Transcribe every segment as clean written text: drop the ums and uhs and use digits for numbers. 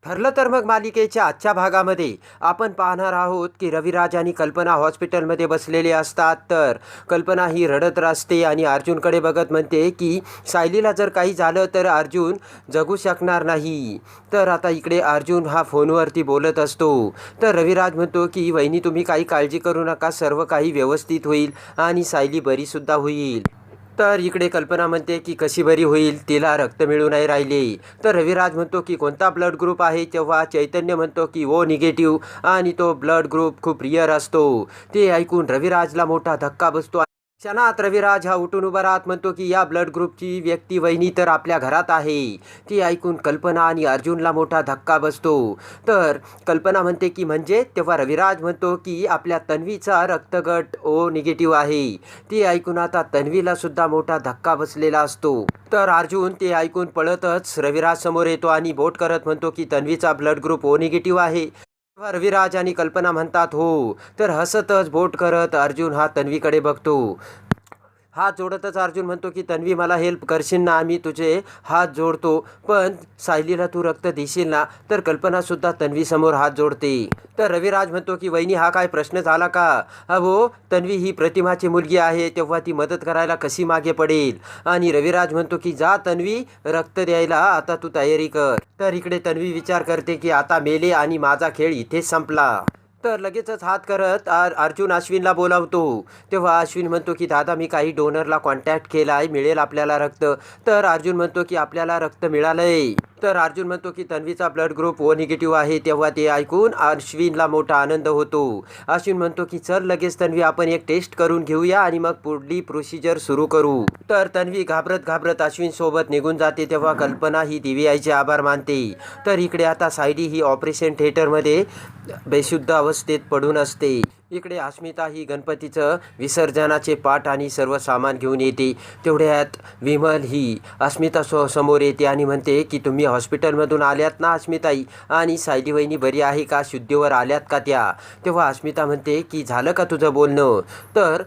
ठरलं तर मग मालिकेच्या आजच्या भागामध्ये आपण पाहणार आहोत की रविराज आणि कल्पना हॉस्पिटलमध्ये बसलेले असतात. तर कल्पना ही रडत असते आणि अर्जुनकडे बघत म्हणते की सायलीला जर काही झालं तर अर्जुन जगू शकणार नाही. तर आता इकडे अर्जुन हा फोनवरती बोलत असतो. तर रविराज म्हणतो की वहिनी तुम्ही काही काळजी करू नका, सर्व काही व्यवस्थित होईल आणि सायली बरीसुद्धा होईल. तर इकडे कल्पना म्हणते की कशी बरी होईल, तिला रक्त मिळू नाही राहिले. तर रविराज म्हणतो की कोणता ब्लड ग्रुप आहे, तेव्हा चैतन्य म्हणतो की ओ निगेटिव्ह आणि तो ब्लड ग्रुप खूप रिअर असतो. ते ऐकून रविराजला मोठा धक्का बसतो. क्षणात रविराज हा उठून उभा राहत म्हणतो की या ब्लड ग्रुपची व्यक्ती वहिनी तर आपल्या घरात आहे. ती ऐकून कल्पना आणि अर्जुनला मोठा धक्का बसतो. तर कल्पना म्हणते की म्हणजे, तेव्हा रविराज म्हणतो की आपल्या तन्वीचा रक्तगट ओ निगेटिव्ह आहे. ती ऐकून आता तन्वीला सुद्धा मोठा धक्का बसलेला असतो. तर अर्जुन ते ऐकून पळतच रविराज समोर येतो आणि बोट करत म्हणतो की तन्वीचा ब्लड ग्रुप ओ निगेटिव्ह आहे. तेव्हा रविराज आणि कल्पना म्हणतात हो. तर हसतच बोट करत अर्जुन हा तन्वीकडे बघतो. हात जोडतच अर्जुन म्हणतो की तन्वी मला हेल्प करशील ना, आम्ही तुझे हात जोडतो, पण सायलीला तू रक्त देशील ना. तर कल्पनासुद्धा तन्वीसमोर हात जोडते. तर रविराज म्हणतो की वहिनी हा काय प्रश्न झाला का, हो तन्वी ही प्रतिमाची मुलगी आहे, तेव्हा ती मदत करायला कशी मागे पडेल. आणि रविराज म्हणतो की जा तन्वी, रक्त द्यायला आता तू तयारी कर. तर इकडे तन्वी विचार करते की आता मेले आणि माझा खेळ इथेच संपला. तर लगेचच हात करत अर्जुन अश्विनला बोलावतो. तेव्हा अश्विन म्हणतो की दादा मी काही डोनरला कॉन्टॅक्ट केला आहे, मिळेल आपल्याला रक्त. तर अर्जुन म्हणतो की आपल्याला रक्त मिळालंय. तर अर्जुन म्हणतो की तन्वीचा ब्लड ग्रुप ओ निगेटिव्ह आहे. तेव्हा ते ऐकून अश्विनला मोठा आनंद होतो. अश्विन म्हणतो की चल लगेच तन्वी आपण एक टेस्ट करून घेऊया आणि मग पुढली प्रोसिजर सुरू करू. तर तन्वी घाबरत घाबरत अश्विन सोबत निघून जाते. तेव्हा कल्पना ही देवी आईचे आभार मानते. तर इकडे आता सायली ही ऑपरेशन थिएटरमध्ये बेशुद्ध अवस्थेत पडून असते. इकडे अस्मिता ही गणपतीचं विसर्जनाचे पाट आणि सर्व सामान घेऊन येते. तेवढ्यात विमल ही अस्मिता समोर येते आणि म्हणते की तुम्ही हॉस्पिटलमधून आल्यात ना अस्मिताई, आणि सायली वहिनी बरी आहे का, शुद्धीवर आल्यात का त्या. तेव्हा अस्मिता म्हणते की झालं का तुझं बोलणं. तर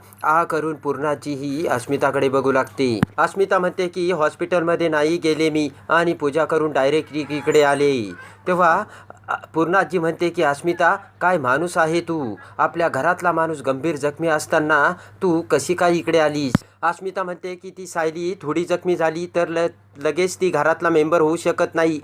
करून पूर्णाजी ही अस्मिताकडे बघू लागते. अस्मिता म्हणते की हॉस्पिटलमध्ये नाही गेले मी आणि पूजा करून डायरेक्ट इकडे आले. तेव्हा पूर्णाजी म्हणते की अस्मिता काय माणूस आहे तू, आपल्या घरातला माणूस गंभीर जखमी असताना तू कशी काय इकडे आलीस. अस्मिता म्हणते की ती सायली थोडी जखमी झाली तर लगेच ती घरातला मेंबर होऊ शकत नाही.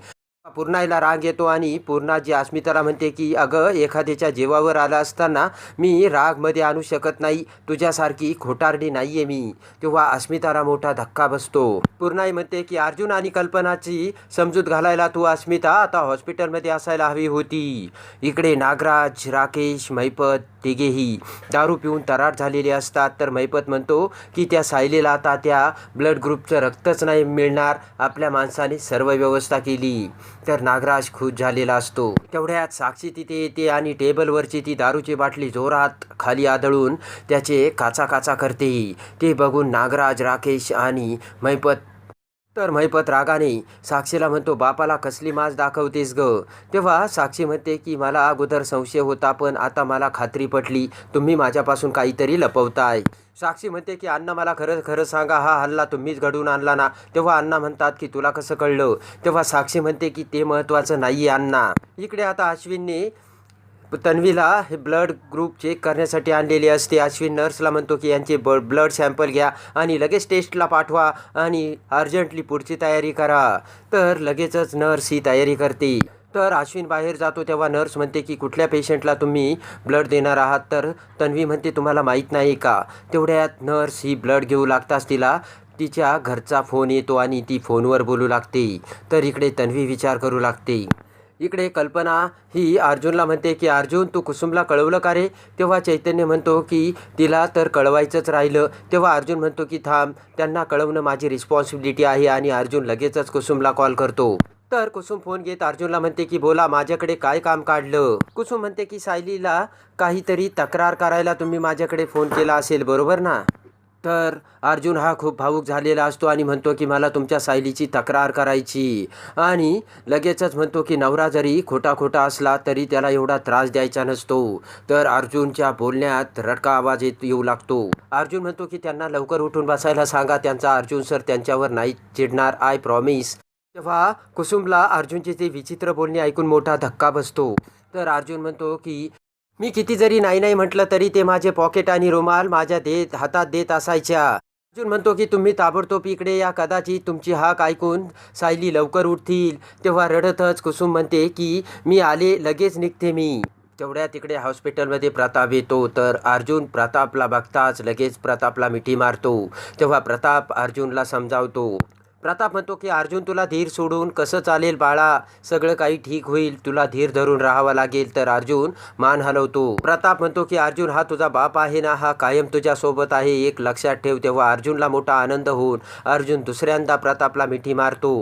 पूर्णाईला राग येतो आणि पूर्णाजी अस्मिताला म्हणते की अगं एखाद्याच्या जीवावर आला असताना मी रागमध्ये आणू शकत नाही, तुझ्यासारखी खोटारडी नाही आहे मी. तेव्हा अस्मिताला मोठा धक्का बसतो. पूर्णाई म्हणते की अर्जुन आणि कल्पनाची समजूत घालायला तू अस्मिता आता हॉस्पिटलमध्ये असायला हवी होती. इकडे नागराज, राकेश, महिपत तिघेही दारू पिऊन तरार झालेले असतात. तर महिपत म्हणतो की त्या सायलीला आता त्या ब्लड ग्रुपचं रक्तच नाही मिळणार, आपल्या माणसाने सर्व व्यवस्था केली. तर नागराज खुश झालेला असतो. तेवढ्यात साक्षी तिथे येते आणि टेबलवरची ती दारूची बाटली जोरात खाली आदळून त्याचे काचा काचा करते. ते बघून नागराज, राकेश आणि महिपत महिपत रागाने साक्षीला म्हणतो बापाला कसली माज दाखवतेस ग. तेव्हा साक्षी म्हणते की मला अगोदर संशय होता, पण आता मला खात्री पटली, तुम्ही माझ्यापासून काहीतरी लपवताय. साक्षी म्हणते की अण्णा मला खरं खरं सांगा, हा हल्ला तुम्हीच घडवून आणला ना. तेव्हा अण्णा म्हणतात की तुला कसं कळलं. तेव्हा साक्षी म्हणते की ते महत्त्वाचं नाही आहे अण्णा. इकडे आता अश्विनने तन्वीला हे ब्लड ग्रुप चेक करण्यासाठी आणलेले असते. अश्विन नर्सला म्हणतो की यांचे ब्लड सॅम्पल घ्या आणि लगेच टेस्टला पाठवा आणि अर्जंटली पुढची तयारी करा. तर लगेचच नर्स ही तयारी करते. तर अश्विन बाहेर जातो. तेव्हा नर्स म्हणते की कुठल्या पेशंटला तुम्ही ब्लड देणार आहात. तर तन्वी म्हणते तुम्हाला माहीत नाही का. तेवढ्यात नर्स ही ब्लड घेऊ लागताच तिला तिच्या घरचा फोन येतो आणि ती फोनवर बोलू लागते. तर इकडे तन्वी विचार करू लागते. इकडे कल्पना ही अर्जुनला म्हणते की अर्जुन तू कुसुमला कळवलं का रे. तेव्हा चैतन्य म्हणतो की तिला तर कळवायचंच राहिलं. तेव्हा अर्जुन म्हणतो की थांब, त्यांना कळवणं माझी रिस्पॉन्सिबिलिटी आहे. आणि अर्जुन लगेचच कुसुमला कॉल करतो. तर कुसुम फोन घेत अर्जुनला म्हणते की बोला, माझ्याकडे काय काम काढलं. कुसुम म्हणते की सायलीला काहीतरी तक्रार करायला तुम्ही माझ्याकडे फोन केला असेल, बरोबर ना. तर अर्जुन हा खूप भावूक झालेला असतो आणि म्हणतो की मला तुमच्या सायलीची तक्रार करायची. आणि लगेचच म्हणतो की नवरा जरी खोटा खोटा असला तरी त्याला एवढा त्रास द्यायचा नसतो. तर अर्जुनच्या बोलण्यात रडका आवाज येऊ लागतो. अर्जुन म्हणतो की त्यांना लवकर उठून बसायला सांगा, त्यांचा अर्जुन सर त्यांच्यावर नाही चिडणार, आय प्रॉमिस. तेव्हा कुसुमला अर्जुनचे ते विचित्र बोलणे ऐकून मोठा धक्का बसतो. तर अर्जुन म्हणतो की मी किती जरी नाही नाही म्हटलं तरी ते माझे पॉकेट आणि रुमाल माझ्या हातात देत असायच्या. अर्जुन म्हणतो की तुम्ही ताबडतोब इकडे या, कदाचित तुमची हाक ऐकून सायली लवकर उठतील. तेव्हा रडतच कुसुम म्हणते की मी आले, लगेच निघते मी. तेवढ्या तिकडे हॉस्पिटलमध्ये प्रताप येतो. तर अर्जुन प्रतापला बघताच लगेच प्रतापला मिठी मारतो. तेव्हा प्रताप अर्जुनला समजावतो. प्रताप म्हणतो की अर्जुन तुला धीर सोडून कसं चालेल बाळा, सगळं काही ठीक होईल, तुला धीर धरून राहावं लागेल. तर अर्जुन मान हलवतो. प्रताप म्हणतो की अर्जुन हा तुझा बाप आहे ना, हा कायम तुझ्या सोबत आहे, एक लक्षात ठेव. तेव्हा अर्जुनला मोठा आनंद होऊन अर्जुन दुसऱ्यांदा प्रतापला मिठी मारतो.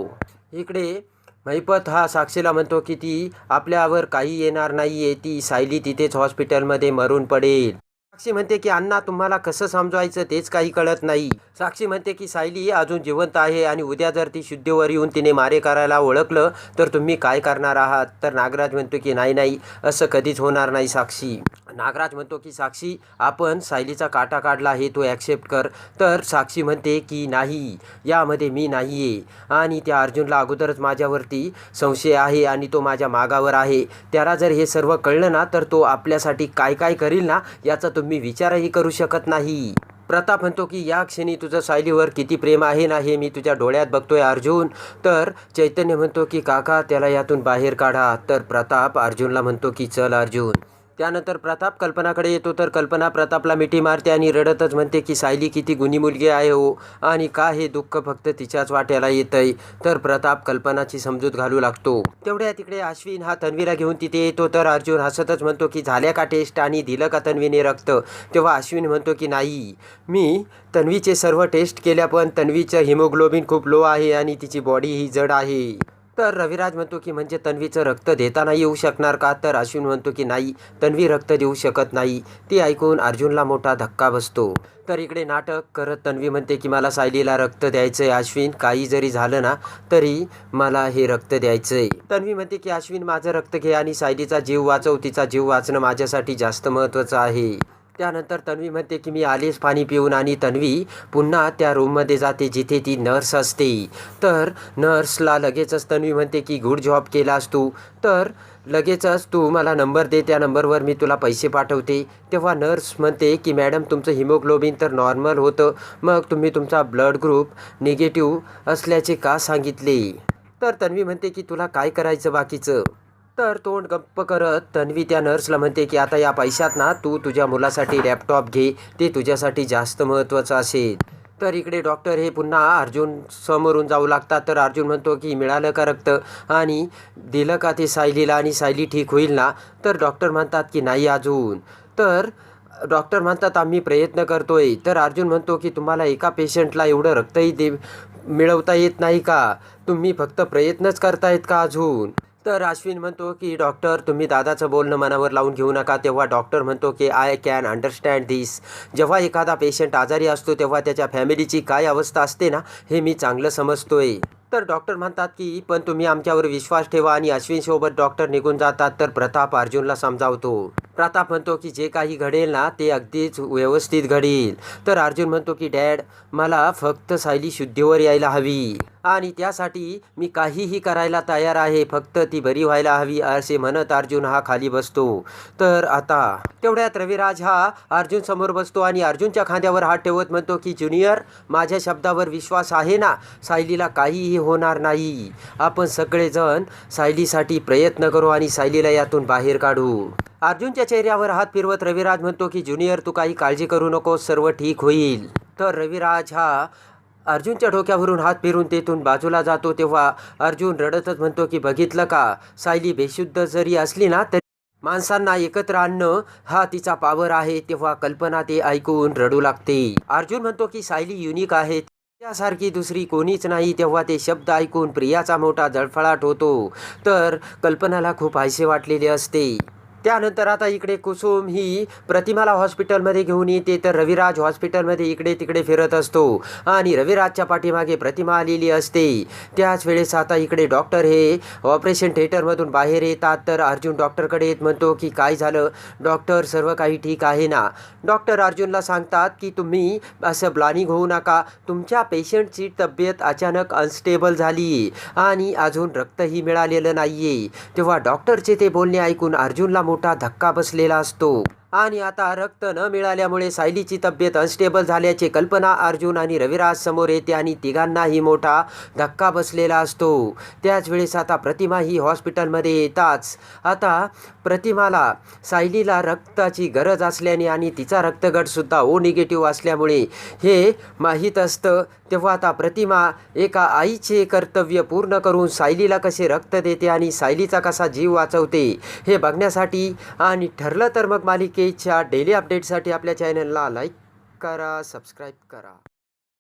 इकडे महिपत हा साक्षीला म्हणतो की ती आपल्यावर काही येणार नाहीये, ती सायली तिथेच हॉस्पिटलमध्ये मरून पडेल. साक्षी म्हणते की अण्णा तुम्हाला कसं समजवायचं तेच काही कळत नाही. साक्षी म्हणते की सायली अजून जिवंत आहे आणि उद्या जर ती शुद्धीवर येऊन तिने मारे करायला ओळखलं तर तुम्ही काय करणार आहात. तर नागराज म्हणतो की नाही नाही, असं कधीच होणार नाही साक्षी. नागराज म्हणतो की साक्षी आपण सायलीचा काटा काढला आहे तो ॲक्सेप्ट कर. तर साक्षी म्हणते की नाही, यामध्ये मी नाही आहे आणि त्या अर्जुनला अगोदरच माझ्यावरती संशय आहे आणि तो माझ्या मागावर आहे. त्याला जर हे सर्व कळलं ना तर तो आपल्यासाठी काय काय करील ना याचा तुम्ही विचारही करू शकत नाही. प्रताप म्हणतो की या क्षणी तुझं सायलीवर किती प्रेम आहे ना हे मी तुझ्या डोळ्यात बघतोय अर्जुन. तर चैतन्य म्हणतो की काका त्याला यातून बाहेर काढा. तर प्रताप अर्जुनला म्हणतो की चल अर्जुन. त्यानंतर प्रताप कल्पनाकडे येतो. तर कल्पना प्रतापला मिठी मारते आणि रडतच म्हणते की सायली किती गुणी मुलगी आहे हो, आणि का हे दुःख फक्त तिच्याच वाट्याला येतंय. तर प्रताप कल्पनाची समजूत घालू लागतो. तेवढ्या तिकडे अश्विन हा तन्वीला घेऊन तिथे येतो. तर अर्जुन हसतच म्हणतो की झाल्या का टेस्ट आणि दिलं का तन्वीने रक्त. तेव्हा अश्विन म्हणतो की नाही, मी तन्वीचे सर्व टेस्ट केल्या पण तन्वीचं हिमोग्लोबिन खूप लो आहे आणि तिची बॉडी ही जड आहे. तर रविराज म्हणतो की म्हणजे तन्वीचं रक्त देता नाही येऊ शकणार का. तर अश्विन म्हणतो की नाही, तन्वी रक्त देऊ शकत नाही. ते ऐकून अर्जुनला मोठा धक्का बसतो. तर इकडे नाटक करत तन्वी म्हणते की मला सायलीला रक्त द्यायचं आहे अश्विन, काही जरी झालं ना तरी मला हे रक्त द्यायचं आहे. तन्वी म्हणते की अश्विन माझं रक्त घे आणि सायलीचा जीव वाचव, तिचा जीव वाचणं माझ्यासाठी जास्त महत्त्वाचं आहे. त्यानंतर तन्वी म्हणते की मी आलेच पाणी पिऊन, आणि तन्वी पुन्हा त्या रूममध्ये जाते जिथे ती नर्स असते. तर नर्सला लगेचच तन्वी म्हणते की गुड जॉब केलास तू, तर लगेचच तू मला नंबर दे, त्या नंबरवर मी तुला पैसे पाठवते. तेव्हा नर्स म्हणते की मॅडम तुमचं हिमोग्लोबिन तर नॉर्मल होतं, मग तुम्ही तुमचा ब्लड ग्रुप निगेटिव्ह असल्याचे का सांगितले. तर तन्वी म्हणते की तुला काय करायचं बाकीचं. तर तोंड गप्प करत तन्वी त्या नर्सला म्हणते की आता या पैशात ना तू तुझ्या मुलासाठी लॅपटॉप घे, ते तुझ्यासाठी जास्त महत्त्वाचं असेल. तर इकडे डॉक्टर हे पुन्हा अर्जुन समोरून जाऊ लागतात. तर अर्जुन म्हणतो की मिळालं का रक्त आणि दिलं का ते सायलीला आणि सायली ठीक होईल ना. तर डॉक्टर म्हणतात की नाही अजून. तर डॉक्टर म्हणतात आम्ही प्रयत्न करतोय. तर अर्जुन म्हणतो की तुम्हाला एका पेशंटला एवढं रक्तही मिळवता येत नाही का, तुम्ही फक्त प्रयत्नच करतायत का अजून. तर अश्विन म्हणतो की डॉक्टर तुम्ही दादाचं बोलणं मनावर लावून घेऊ नका. तेव्हा डॉक्टर म्हणतो की आय कॅन अंडरस्टँड धिस. जेव्हा एखादा पेशंट आजारी असतो तेव्हा त्याच्या फॅमिलीची काय अवस्था असते ना हे मी चांगलं समजतोय. तर डॉक्टर म्हणतात की पण तुम्ही आमच्यावर विश्वास ठेवा, आणि अश्विनसोबत डॉक्टर निघून जातात. तर प्रताप अर्जुनला समजावतो. प्रताप म्हणतो की जे काही घडेल ना ते अगदीच व्यवस्थित घडेल. तर अर्जुन म्हणतो की डॅड मला फक्त सायली शुद्धीवर यायला हवी आणि त्यासाठी मी काहीही करायला तयार आहे, फक्त ती बरी व्हायला हवी, असे म्हणत अर्जुन हा खाली बसतो. तर आता तेवढ्यात रविराज हा अर्जुन समोर बसतो आणि अर्जुनच्या खांद्यावर हात ठेवत म्हणतो की ज्युनियर माझ्या शब्दावर विश्वास आहे ना, सायलीला काहीही होणार नाही. आपण सगळेजण सायलीसाठी प्रयत्न करू आणि सायलीला यातून बाहेर काढू. अर्जुनच्या चेहऱ्यावर हात फिरवत रविराज म्हणतो की ज्युनियर तू काही काळजी करू नकोस, सर्व ठीक होईल. तर रविराज हा अर्जुनच्या डोक्यावरून हात फिरून तेथून बाजूला जातो. तेव्हा अर्जुन रडतच म्हणतो की बघितलं का, सायली बेशुद्ध जरी असली ना तरी माणसांना एकत्र आणणं हा तिचा पावर आहे. तेव्हा कल्पना ते ऐकून रडू लागते. अर्जुन म्हणतो की सायली युनिक आहे, त्यासारखी दुसरी कोणीच नाही. तेव्हा ते शब्द ऐकून प्रियाचा मोठा जळफळाट होतो. तर कल्पनाला खूप हायसे वाटलेले असते. त्यानंतर आता इकडे कुसुम ही प्रतिमाला हॉस्पिटलमध्ये घेऊन येते, तर रविराज हॉस्पिटलमध्ये इकडे तिकडे फिरत असतो आणि रविराजच्या पाठीमागे प्रतिमा आलेली असते. त्याच वेळेस आता इकडे डॉक्टर हे ऑपरेशन थिएटरमधून बाहेर येतात, तर अर्जुन डॉक्टरकडे येत म्हणतो की काय झालं डॉक्टर, सर्व काही ठीक आहे ना. डॉक्टर अर्जुनला सांगतात की तुम्ही असं ब्लानिंग होऊ नका, तुमच्या पेशंटची तब्येत अचानक अनस्टेबल झाली आणि अजून रक्तही मिळालेलं नाही आहे. तेव्हा डॉक्टरचे ते बोलणे ऐकून अर्जुनला मोठा धक्का बसलेला असतो आणि आता रक्त न मिळाल्यामुळे सायलीची तब्येत अनस्टेबल झाल्याची कल्पना अर्जुन आणि रविराज समोर येते आणि तिघांनाही मोठा धक्का बसलेला असतो. त्याच वेळेस आता प्रतिमा ही हॉस्पिटलमध्ये येताच आता प्रतिमाला सायलीला रक्ताची गरज असल्याने आणि तिचा रक्तगटसुद्धा ओ निगेटिव्ह असल्यामुळे हे माहीत असतं. तेव्हा आता प्रतिमा एका आईचे कर्तव्य पूर्ण करून सायलीला कसे रक्त देते आणि सायलीचा कसा जीव वाचवते हे बघण्यासाठी आणि ठरलं तर मग मालिकेच्या डेली अपडेटसाठी आपल्या चॅनलला लाईक करा, सबस्क्राईब करा.